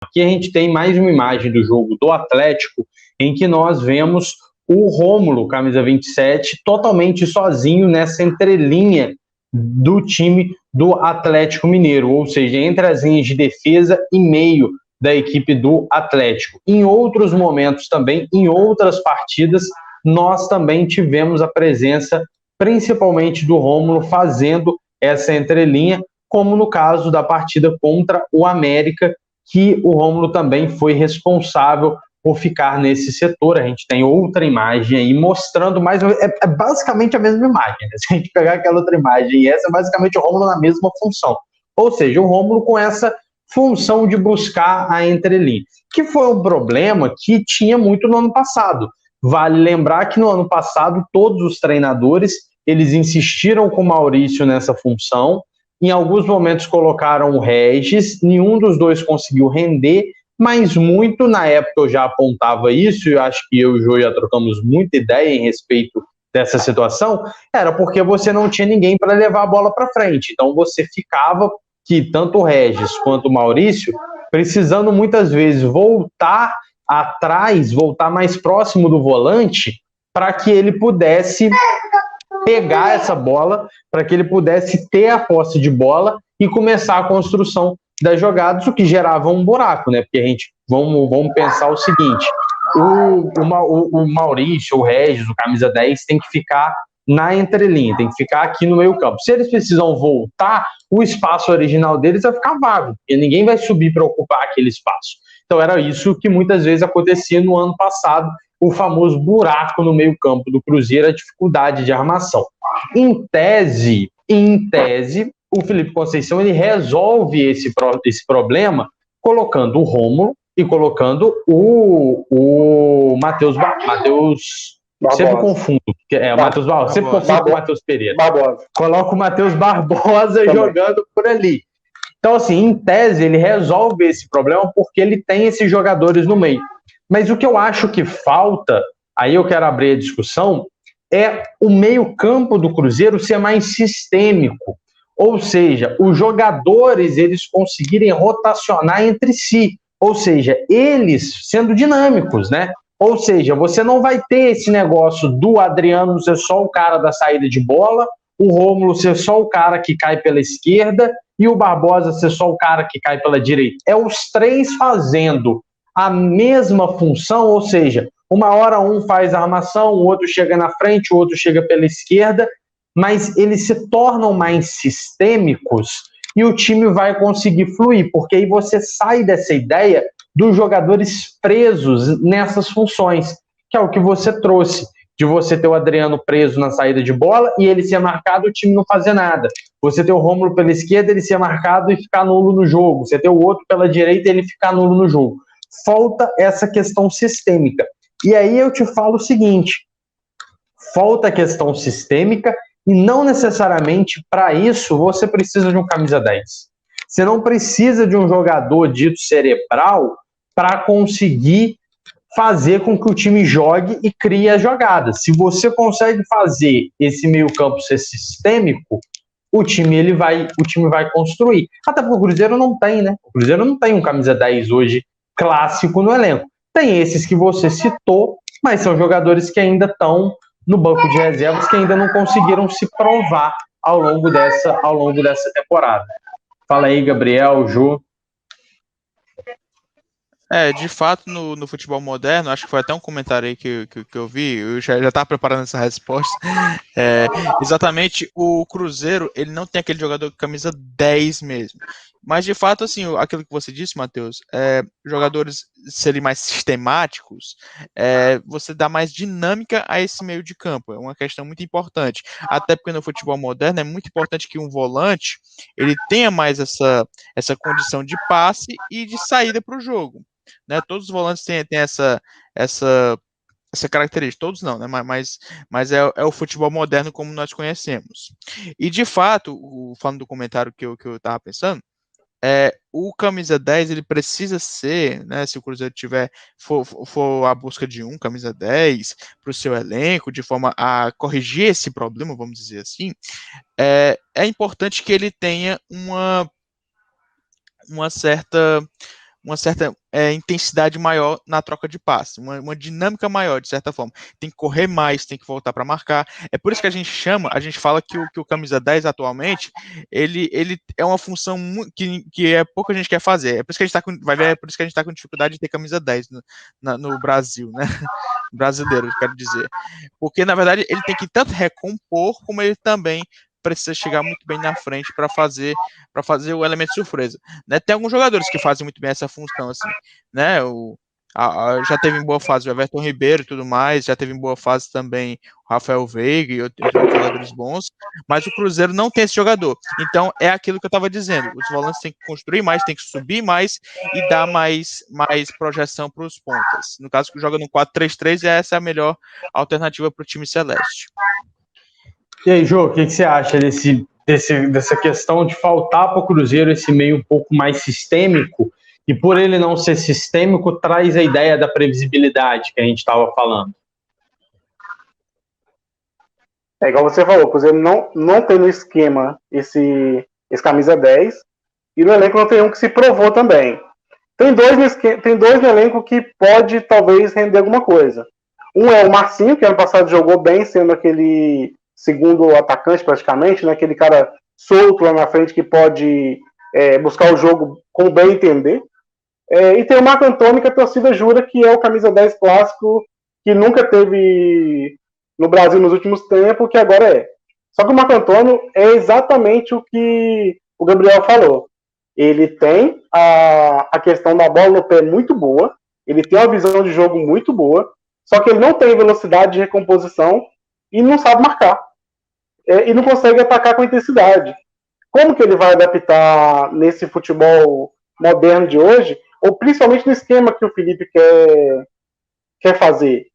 Aqui a gente tem mais uma imagem do jogo do Atlético, em que nós vemos o Rômulo, camisa 27, totalmente sozinho nessa entrelinha do time do Atlético Mineiro, ou seja, entre as linhas de defesa e meio da equipe do Atlético. Em outros momentos também, em outras partidas, nós também tivemos a presença principalmente do Rômulo fazendo essa entrelinha, como no caso da partida contra o América, que o Rômulo também foi responsável por ficar nesse setor. A gente tem outra imagem aí mostrando mais, é basicamente a mesma imagem, né? Se a gente pegar aquela outra imagem e essa é basicamente o Rômulo na mesma função. Ou seja, o Rômulo com essa função de buscar a entrelinha, que foi um problema que tinha muito no ano passado. Vale lembrar que no ano passado todos os treinadores eles insistiram com o Maurício nessa função. Em alguns momentos colocaram o Regis, nenhum dos dois conseguiu render, mas muito na época eu já apontava isso, e eu acho que eu e o Jô já trocamos muita ideia em respeito dessa situação, era porque você não tinha ninguém para levar a bola para frente. Então você ficava, que tanto o Regis quanto o Maurício, precisando muitas vezes voltar atrás, voltar mais próximo do volante, para que ele pudesse pegar essa bola, para que ele pudesse ter a posse de bola e começar a construção das jogadas, o que gerava um buraco, né? Porque a gente, vamos pensar o seguinte, o Maurício, o Regis, o camisa 10 tem que ficar na entrelinha, tem que ficar aqui no meio campo. Se eles precisam voltar, o espaço original deles vai ficar vago, porque ninguém vai subir para ocupar aquele espaço. Então era isso que muitas vezes acontecia no ano passado, o famoso buraco no meio campo do Cruzeiro, a dificuldade de armação. Em tese, o Felipe Conceição ele resolve esse problema colocando o Rômulo e colocando o Matheus sempre confundo. O Matheus Barbosa. Sempre confundo com o Matheus Pereira. Barbosa. Coloca o Matheus Barbosa jogando por ali. Então, assim, em tese, ele resolve esse problema porque ele tem esses jogadores no meio. Mas o que eu acho que falta, aí eu quero abrir a discussão, é o meio-campo do Cruzeiro ser mais sistêmico. Ou seja, os jogadores eles conseguirem rotacionar entre si. Ou seja, eles sendo dinâmicos, né? Ou seja, você não vai ter esse negócio do Adriano ser só o cara da saída de bola, o Rômulo ser só o cara que cai pela esquerda e o Barbosa ser só o cara que cai pela direita. É os três fazendo a mesma função, ou seja, uma hora um faz a armação, o outro chega na frente, o outro chega pela esquerda, mas eles se tornam mais sistêmicos e o time vai conseguir fluir, porque aí você sai dessa ideia dos jogadores presos nessas funções, que é o que você trouxe, de você ter o Adriano preso na saída de bola e ele ser marcado e o time não fazer nada. Você ter o Rômulo pela esquerda, ele ser marcado e ficar nulo no jogo. Você ter o outro pela direita e ele ficar nulo no jogo. Falta essa questão sistêmica. E aí eu te falo o seguinte, falta a questão sistêmica e não necessariamente para isso você precisa de um camisa 10. Você não precisa de um jogador dito cerebral para conseguir fazer com que o time jogue e crie as jogadas. Se você consegue fazer esse meio-campo ser sistêmico, o time vai construir. Até porque o Cruzeiro não tem, né? O Cruzeiro não tem um camisa 10 hoje clássico no elenco. Tem esses que você citou, mas são jogadores que ainda estão no banco de reservas, que ainda não conseguiram se provar ao longo dessa temporada. Fala aí, Gabriel, Jô. De fato, no futebol moderno, acho que foi até um comentário aí que eu vi, eu já estava preparando essa resposta. Exatamente, o Cruzeiro, ele não tem aquele jogador com camisa 10 mesmo. Mas, de fato, assim, aquilo que você disse, Matheus, jogadores serem mais sistemáticos, você dá mais dinâmica a esse meio de campo. É uma questão muito importante. Até porque no futebol moderno é muito importante que um volante ele tenha mais essa condição de passe e de saída para o jogo. Né? Todos os volantes têm essa característica, todos não, né? Mas é o futebol moderno como nós conhecemos. E de fato, falando do comentário que eu estava pensando, o camisa 10 ele precisa ser, né, se o Cruzeiro for à busca de um camisa 10 para o seu elenco, de forma a corrigir esse problema, vamos dizer assim, é importante que ele tenha uma certa uma certa intensidade maior na troca de passe, uma dinâmica maior, de certa forma. Tem que correr mais, tem que voltar para marcar. É por isso que a gente fala que o camisa 10 atualmente, ele é uma função que é pouca gente quer fazer. É por isso que a gente tá vai ver, é por isso que a gente está com dificuldade de ter camisa 10 no Brasil, né? Brasileiro, quero dizer. Porque, na verdade, ele tem que tanto recompor, como ele também precisa chegar muito bem na frente para fazer o elemento surpresa, né? Tem alguns jogadores que fazem muito bem essa função, assim, né? Já teve em boa fase o Everton Ribeiro e tudo mais, já teve em boa fase também o Rafael Veiga e outros jogadores bons, mas o Cruzeiro não tem esse jogador. Então é aquilo que eu estava dizendo, os volantes têm que construir mais, têm que subir mais e dar mais projeção para os pontas. No caso que joga no 4-3-3, essa é a melhor alternativa para o time celeste. E aí, Jô, o que você acha dessa questão de faltar para o Cruzeiro esse meio um pouco mais sistêmico, e por ele não ser sistêmico, traz a ideia da previsibilidade que a gente estava falando? É igual você falou, o Cruzeiro não tem no esquema esse camisa 10, e no elenco não tem um que se provou também. Tem dois no elenco que pode talvez render alguma coisa. Um é o Marcinho, que ano passado jogou bem, sendo aquele segundo atacante praticamente, né? Aquele cara solto lá na frente que pode buscar o jogo com bem entender. E tem o Marco Antônio, que a torcida jura que é o camisa 10 clássico, que nunca teve no Brasil nos últimos tempos, que agora é. Só que o Marco Antônio é exatamente o que o Gabriel falou. Ele tem a questão da bola no pé muito boa, ele tem uma visão de jogo muito boa, só que ele não tem velocidade de recomposição e não sabe marcar. E não consegue atacar com intensidade. Como que ele vai adaptar nesse futebol moderno de hoje, ou principalmente no esquema que o Felipe quer fazer?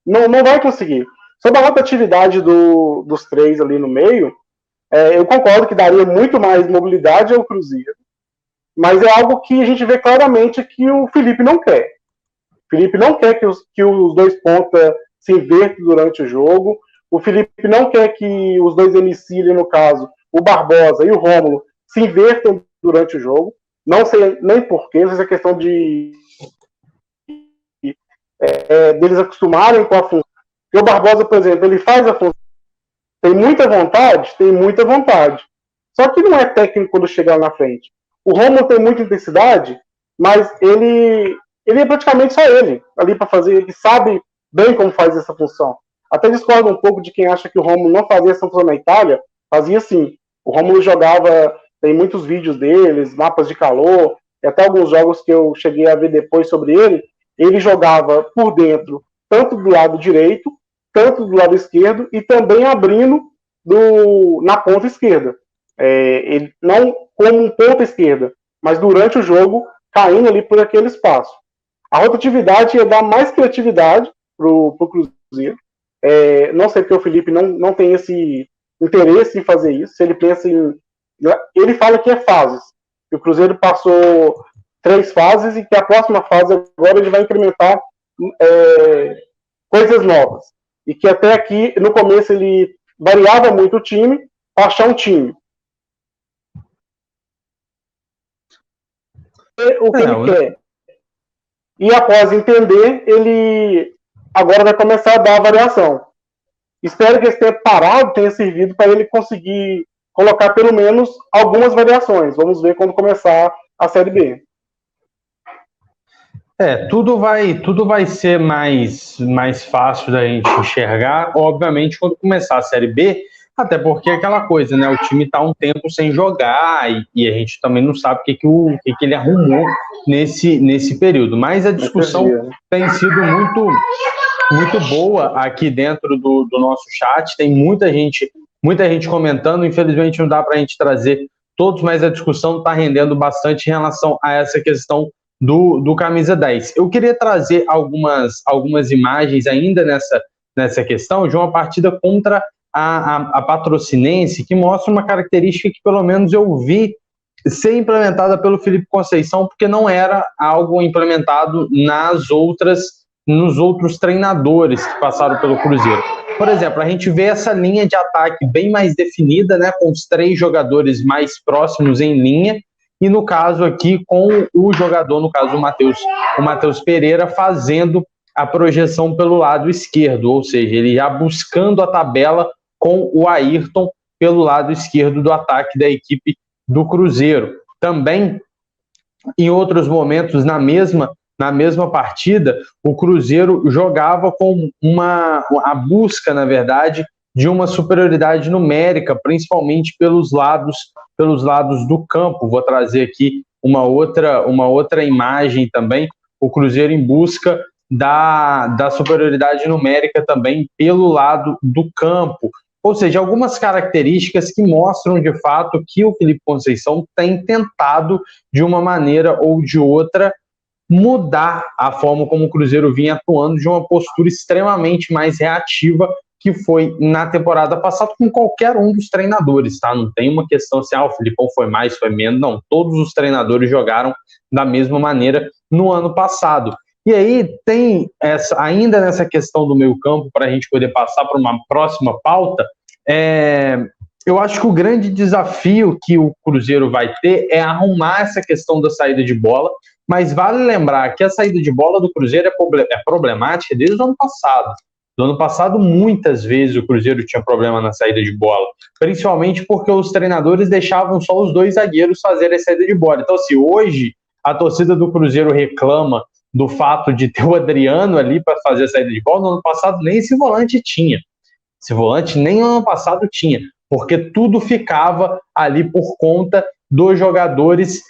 Não vai conseguir. Sobre a rotatividade dos três ali no meio, eu concordo que daria muito mais mobilidade ao Cruzeiro, mas é algo que a gente vê claramente que o Felipe não quer. O Felipe não quer que os dois pontas se invertam durante o jogo. O Felipe não quer que os dois MCs, no caso, o Barbosa e o Rômulo, se invertam durante o jogo. Não sei nem porquê, não sei se é questão deles acostumarem com a função. Porque o Barbosa, por exemplo, ele faz a função. Tem muita vontade? Tem muita vontade. Só que não é técnico quando chegar na frente. O Rômulo tem muita intensidade, mas ele é praticamente só ele ali para fazer. Ele sabe bem como faz essa função. Até discordo um pouco de quem acha que o Rômulo não fazia essa função na Itália. Fazia sim. O Rômulo jogava, tem muitos vídeos deles, mapas de calor, e até alguns jogos que eu cheguei a ver depois sobre ele. Ele jogava por dentro, tanto do lado direito, tanto do lado esquerdo, e também abrindo na ponta esquerda. Ele não como um ponta esquerda, mas durante o jogo, caindo ali por aquele espaço. A rotatividade ia dar mais criatividade para o Cruzeiro. Não sei porque o Felipe não tem esse interesse em fazer isso. Se ele pensa em... Ele fala que é fases. Que o Cruzeiro passou 3 fases e que a próxima fase agora ele vai incrementar coisas novas. E que até aqui, no começo, ele variava muito o time para achar um time. O que ele quer. E após entender, ele agora vai começar a dar a variação. Espero que esse tempo parado tenha servido para ele conseguir colocar pelo menos algumas variações. Vamos ver quando começar a Série B. Tudo vai ser mais fácil da gente enxergar, obviamente, quando começar a Série B, até porque é aquela coisa, né? O time está um tempo sem jogar e a gente também não sabe o que ele arrumou nesse período. Mas a discussão tem sido muito boa aqui dentro do nosso chat, tem muita gente comentando, infelizmente não dá para a gente trazer todos, mas a discussão está rendendo bastante em relação a essa questão do camisa 10. Eu queria trazer algumas imagens ainda nessa questão de uma partida contra a Patrocinense, que mostra uma característica que pelo menos eu vi ser implementada pelo Felipe Conceição, porque não era algo implementado nos outros treinadores que passaram pelo Cruzeiro. Por exemplo, a gente vê essa linha de ataque bem mais definida, né, com os 3 jogadores mais próximos em linha, e no caso aqui com o jogador, no caso o Matheus Pereira, fazendo a projeção pelo lado esquerdo, ou seja, ele já buscando a tabela com o Ayrton pelo lado esquerdo do ataque da equipe do Cruzeiro. Também, em outros momentos, na mesma partida, o Cruzeiro jogava com a busca, na verdade, de uma superioridade numérica, principalmente pelos lados do campo. Vou trazer aqui uma outra imagem também, o Cruzeiro em busca da superioridade numérica também pelo lado do campo. Ou seja, algumas características que mostram de fato que o Felipe Conceição tem tentado, de uma maneira ou de outra, mudar a forma como o Cruzeiro vinha atuando, de uma postura extremamente mais reativa que foi na temporada passada com qualquer um dos treinadores, tá? Não tem uma questão assim, o Filipão foi mais, foi menos, não. Todos os treinadores jogaram da mesma maneira no ano passado. E aí tem ainda nessa questão do meio campo, para a gente poder passar para uma próxima pauta, eu acho que o grande desafio que o Cruzeiro vai ter é arrumar essa questão da saída de bola, mas vale lembrar que a saída de bola do Cruzeiro é problemática desde o ano passado. No ano passado, muitas vezes o Cruzeiro tinha problema na saída de bola, principalmente porque os treinadores deixavam só os dois zagueiros fazerem a saída de bola. Então, se hoje a torcida do Cruzeiro reclama do fato de ter o Adriano ali para fazer a saída de bola, no ano passado nem esse volante tinha. Esse volante nem no ano passado tinha, porque tudo ficava ali por conta dos jogadores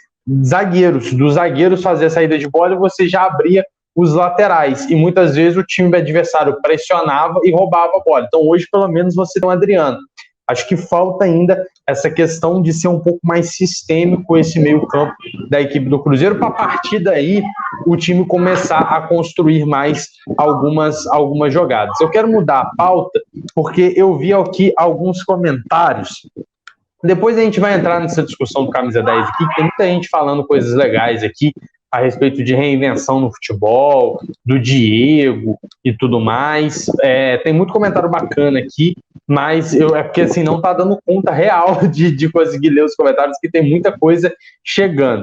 zagueiros, dos zagueiros fazer a saída de bola e você já abria os laterais, e muitas vezes o time adversário pressionava e roubava a bola. Então hoje pelo menos você tem o Adriano. Acho que falta ainda essa questão de ser um pouco mais sistêmico esse meio campo da equipe do Cruzeiro, para a partir daí o time começar a construir mais algumas jogadas. Eu quero mudar a pauta porque eu vi aqui alguns comentários. Depois a gente vai entrar nessa discussão do Camisa 10 aqui, tem muita gente falando coisas legais aqui a respeito de reinvenção no futebol, do Diego e tudo mais. Tem muito comentário bacana aqui, mas é porque assim, não está dando conta real de conseguir ler os comentários, que tem muita coisa chegando.